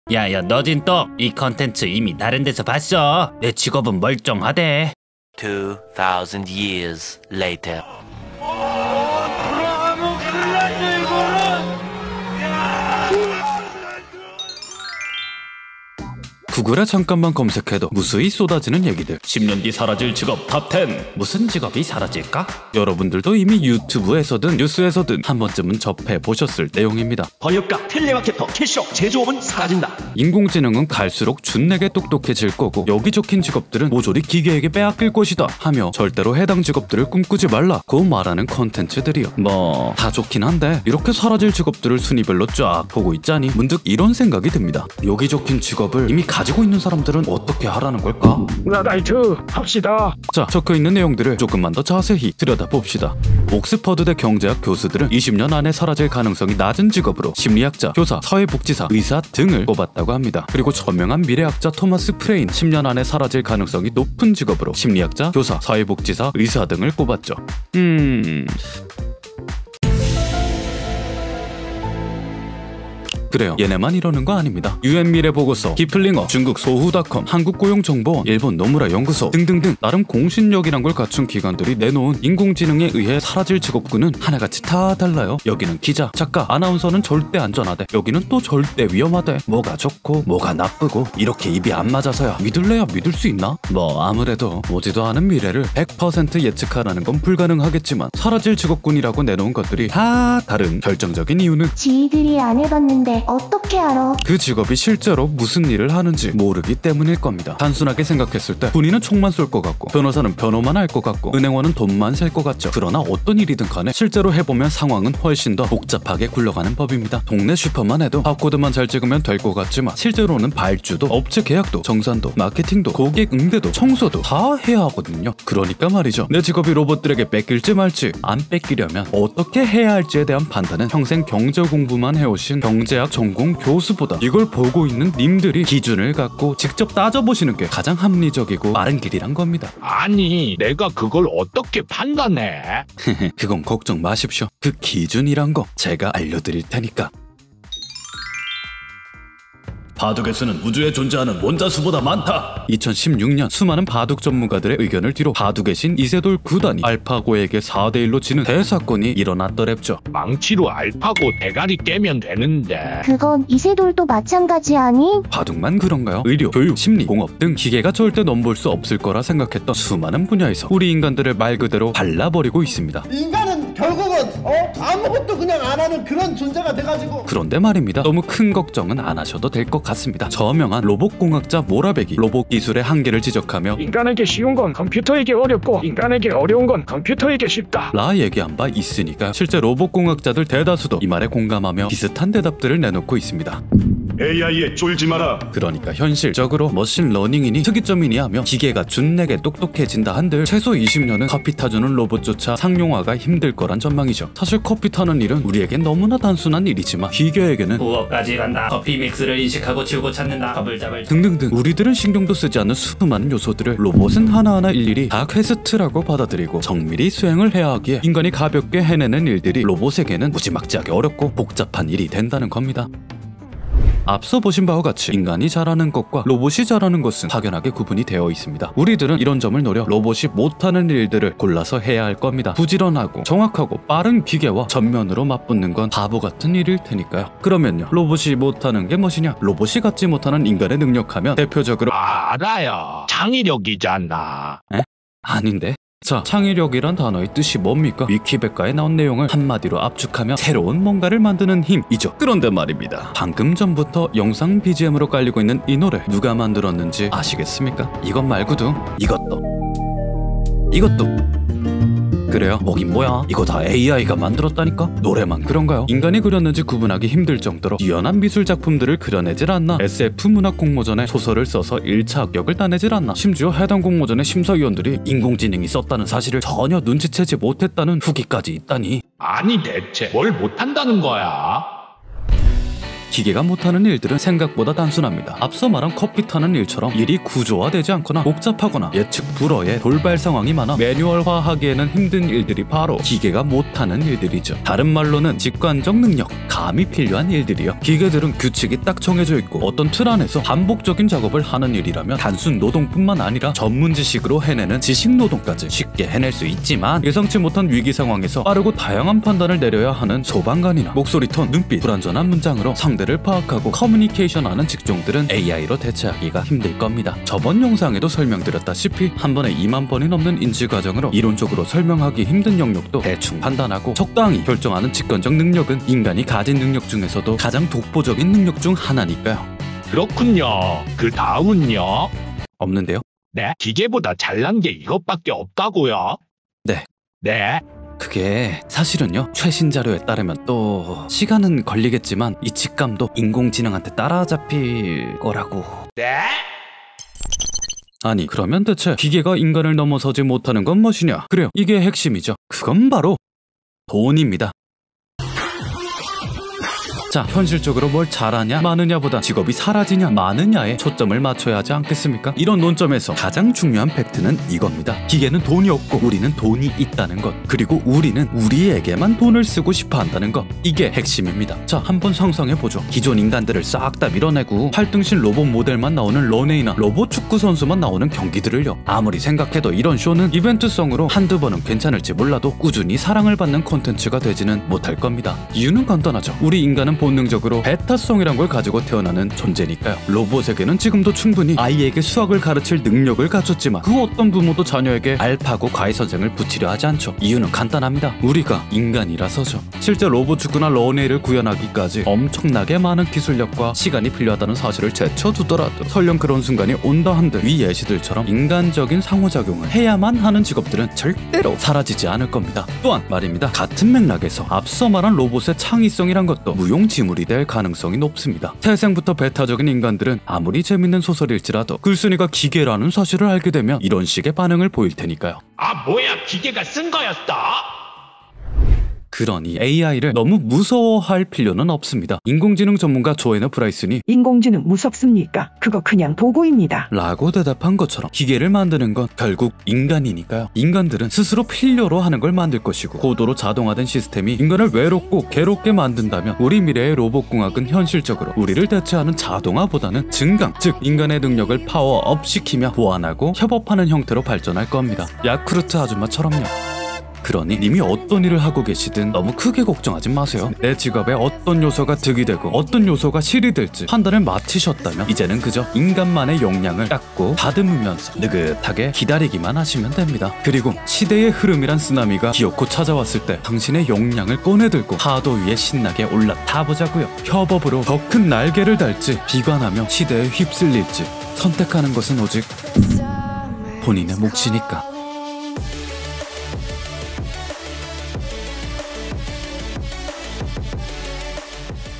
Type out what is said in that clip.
야야 너진 또 이 컨텐츠 이미 다른 데서 봤어. 내 직업은 멀쩡하대. 2000 years later. 구글에 잠깐만 검색해도 무수히 쏟아지는 얘기들. 10년 뒤 사라질 직업 탑10. 무슨 직업이 사라질까? 여러분들도 이미 유튜브에서든 뉴스에서든 한 번쯤은 접해보셨을 내용입니다. 번역가, 텔레마케터, 캐셔, 제조업은 사라진다. 인공지능은 갈수록 준내게 똑똑해질 거고 여기 적힌 직업들은 모조리 기계에게 빼앗길 것이다 하며 절대로 해당 직업들을 꿈꾸지 말라고 말하는 컨텐츠들이요. 뭐 다 좋긴 한데 이렇게 사라질 직업들을 순위별로 쫙 보고 있자니 문득 이런 생각이 듭니다. 여기 적힌 직업을 이미 가지고 있는 사람들은 어떻게 하라는 걸까? 나이트 합시다. 자, 적혀있는 내용들을 조금만 더 자세히 들여다봅시다. 옥스퍼드대 경제학 교수들은 20년 안에 사라질 가능성이 낮은 직업으로 심리학자, 교사, 사회복지사, 의사 등을 꼽았다고 합니다. 그리고 저명한 미래학자 토마스 프레인 10년 안에 사라질 가능성이 높은 직업으로 심리학자, 교사, 사회복지사, 의사 등을 꼽았죠. 그래요. 얘네만 이러는 거 아닙니다. UN 미래보고서, 기플링어, 중국 소후닷컴, 한국고용정보원, 일본 노무라 연구소 등등등 나름 공신력이란 걸 갖춘 기관들이 내놓은 인공지능에 의해 사라질 직업군은 하나같이 다 달라요. 여기는 기자, 작가, 아나운서는 절대 안전하대. 여기는 또 절대 위험하대. 뭐가 좋고 뭐가 나쁘고 이렇게 입이 안 맞아서야 믿을래야 믿을 수 있나? 뭐 아무래도 오지도 않은 미래를 100% 예측하라는 건 불가능하겠지만 사라질 직업군이라고 내놓은 것들이 다 다른 결정적인 이유는 지희들이 안 해봤는데 어떻게 알아? 그 직업이 실제로 무슨 일을 하는지 모르기 때문일 겁니다. 단순하게 생각했을 때 군인은 총만 쏠 것 같고 변호사는 변호만 할 것 같고 은행원은 돈만 셀 것 같죠. 그러나 어떤 일이든 간에 실제로 해보면 상황은 훨씬 더 복잡하게 굴러가는 법입니다. 동네 슈퍼만 해도 바코드만 잘 찍으면 될 것 같지만 실제로는 발주도, 업체 계약도, 정산도, 마케팅도, 고객 응대도, 청소도 다 해야 하거든요. 그러니까 말이죠. 내 직업이 로봇들에게 뺏길지 말지 안 뺏기려면 어떻게 해야 할지에 대한 판단은 평생 경제 공부만 해오신 경제학 전공 교수보다 이걸 보고 있는 님들이 기준을 갖고 직접 따져보시는 게 가장 합리적이고 빠른 길이란 겁니다. 아니, 내가 그걸 어떻게 판단해? 그건 걱정 마십시오. 그 기준이란 거 제가 알려드릴 테니까. 바둑의 수는 우주에 존재하는 원자수보다 많다. 2016년 수많은 바둑 전문가들의 의견을 뒤로 바둑의 신 이세돌 9단이 알파고에게 4대1로 지는 대사건이 일어났더랬죠. 망치로 알파고 대가리 깨면 되는데. 그건 이세돌도 마찬가지 아니? 바둑만 그런가요? 의료, 교육, 심리, 공업 등 기계가 절대 넘볼 수 없을 거라 생각했던 수많은 분야에서 우리 인간들을 말 그대로 발라버리고 있습니다. 인간은 결국은 아무것도 그냥 안 하는 그런 존재가 돼가지고. 그런데 말입니다. 너무 큰 걱정은 안 하셔도 될 것 같습니다. 저명한 로봇공학자 모라베기 로봇 기술의 한계를 지적하며 인간에게 쉬운 건 컴퓨터에게 어렵고 인간에게 어려운 건 컴퓨터에게 쉽다 라 얘기한 바 있으니까 실제 로봇공학자들 대다수도 이 말에 공감하며 비슷한 대답들을 내놓고 있습니다. AI에 쫄지 마라. 그러니까 현실적으로 머신러닝이니 특이점이니 하며 기계가 준내게 똑똑해진다 한들 최소 20년은 커피 타주는 로봇조차 상용화가 힘들 거란 전망이죠. 사실 커피 타는 일은 우리에겐 너무나 단순한 일이지만 기계에게는 부엌까지 간다. 커피 믹스를 인식하고 치우고 찾는다. 컵을 잡을 등등등 우리들은 신경도 쓰지 않는 수많은 요소들을 로봇은 하나하나 일일이 다 퀘스트라고 받아들이고 정밀히 수행을 해야 하기에 인간이 가볍게 해내는 일들이 로봇에게는 무지막지하게 어렵고 복잡한 일이 된다는 겁니다. 앞서 보신 바와 같이 인간이 잘하는 것과 로봇이 잘하는 것은 확연하게 구분이 되어 있습니다. 우리들은 이런 점을 노려 로봇이 못하는 일들을 골라서 해야 할 겁니다. 부지런하고 정확하고 빠른 기계와 전면으로 맞붙는 건 바보 같은 일일 테니까요. 그러면요, 로봇이 못하는 게 무엇이냐? 로봇이 갖지 못하는 인간의 능력하면 대표적으로 알아요. 창의력이잖아. 에? 아닌데? 자, 창의력이란 단어의 뜻이 뭡니까? 위키백과에 나온 내용을 한마디로 압축하면 새로운 뭔가를 만드는 힘이죠. 그런데 말입니다. 방금 전부터 영상 BGM으로 깔리고 있는 이 노래 누가 만들었는지 아시겠습니까? 이것 말고도 이것도 그래요? 뭐긴 뭐야? 이거 다 AI가 만들었다니까? 노래만 그런가요? 인간이 그렸는지 구분하기 힘들 정도로 뛰어난 미술 작품들을 그려내질 않나? SF 문학 공모전에 소설을 써서 1차 합격을 따내질 않나? 심지어 해당 공모전의 심사위원들이 인공지능이 썼다는 사실을 전혀 눈치채지 못했다는 후기까지 있다니. 아니, 대체 뭘 못한다는 거야? 기계가 못하는 일들은 생각보다 단순합니다. 앞서 말한 커피 타는 일처럼 일이 구조화되지 않거나 복잡하거나 예측 불허의 돌발 상황이 많아 매뉴얼화하기에는 힘든 일들이 바로 기계가 못하는 일들이죠. 다른 말로는 직관적 능력, 감이 필요한 일들이요. 기계들은 규칙이 딱 정해져 있고 어떤 틀 안에서 반복적인 작업을 하는 일이라면 단순 노동뿐만 아니라 전문 지식으로 해내는 지식 노동까지 쉽게 해낼 수 있지만 예상치 못한 위기 상황에서 빠르고 다양한 판단을 내려야 하는 소방관이나 목소리 톤, 눈빛, 불완전한 문장으로 상대를 파악하고 커뮤니케이션하는 직종들은 AI로 대체하기가 힘들 겁니다. 저번 영상에도 설명드렸다시피 한 번에 2만 번이 넘는 인지 과정으로 이론적으로 설명하기 힘든 영역도 대충 판단하고 적당히 결정하는 직관적 능력은 인간이 가진 능력 중에서도 가장 독보적인 능력 중 하나니까요. 그렇군요. 그 다음은요? 없는데요? 네, 기계보다 잘난 게 이것밖에 없다고요? 네. 네. 그게 사실은요, 최신 자료에 따르면 또 시간은 걸리겠지만 이 직감도 인공지능한테 따라잡힐 거라고. 네? 아니, 그러면 대체 기계가 인간을 넘어서지 못하는 건 무엇이냐? 그래요, 이게 핵심이죠. 그건 바로 돈입니다. 자, 현실적으로 뭘 잘하냐 많으냐보다 직업이 사라지냐 많으냐에 초점을 맞춰야 하지 않겠습니까? 이런 논점에서 가장 중요한 팩트는 이겁니다. 기계는 돈이 없고 우리는 돈이 있다는 것, 그리고 우리는 우리에게만 돈을 쓰고 싶어 한다는 것, 이게 핵심입니다. 자, 한번 상상해보죠. 기존 인간들을 싹 다 밀어내고 팔등신 로봇 모델만 나오는 런웨이나 로봇 축구 선수만 나오는 경기들을요, 아무리 생각해도 이런 쇼는 이벤트성으로 한두 번은 괜찮을지 몰라도 꾸준히 사랑을 받는 콘텐츠가 되지는 못할 겁니다. 이유는 간단하죠. 우리 인간은 본능적으로 배타성이란 걸 가지고 태어나는 존재니까요. 로봇에게는 지금도 충분히 아이에게 수학을 가르칠 능력을 갖췄지만 그 어떤 부모도 자녀에게 알파고 과외 선생을 붙이려 하지 않죠. 이유는 간단합니다. 우리가 인간이라서죠. 실제 로봇 축구나 런웨이를 구현하기까지 엄청나게 많은 기술력과 시간이 필요하다는 사실을 제쳐두더라도 설령 그런 순간이 온다 한들 위 예시들처럼 인간적인 상호작용을 해야만 하는 직업들은 절대로 사라지지 않을 겁니다. 또한 말입니다. 같은 맥락에서 앞서 말한 로봇의 창의성이란 것도 무용지물이 될 가능성이 높습니다. 태생부터 배타적인 인간들은 아무리 재밌는 소설일지라도 글쓴이가 기계라는 사실을 알게 되면 이런 식의 반응을 보일 테니까요. 아, 뭐야, 기계가 쓴 거였어? 그러니 AI를 너무 무서워할 필요는 없습니다. 인공지능 전문가 조애너 프라이슨이 인공지능 무섭습니까? 그거 그냥 도구입니다. 라고 대답한 것처럼 기계를 만드는 건 결국 인간이니까요. 인간들은 스스로 필요로 하는 걸 만들 것이고 고도로 자동화된 시스템이 인간을 외롭고 괴롭게 만든다면 우리 미래의 로봇공학은 현실적으로 우리를 대체하는 자동화보다는 증강, 즉 인간의 능력을 파워업 시키며 보완하고 협업하는 형태로 발전할 겁니다. 야쿠르트 아줌마처럼요. 그러니 님이 어떤 일을 하고 계시든 너무 크게 걱정하지 마세요. 내 직업에 어떤 요소가 득이 되고 어떤 요소가 실이 될지 판단을 마치셨다면 이제는 그저 인간만의 역량을 닦고 다듬으면서 느긋하게 기다리기만 하시면 됩니다. 그리고 시대의 흐름이란 쓰나미가 기어코 찾아왔을 때 당신의 역량을 꺼내들고 파도 위에 신나게 올라타보자고요. 협업으로 더 큰 날개를 달지 비관하며 시대에 휩쓸릴지 선택하는 것은 오직 본인의 몫이니까.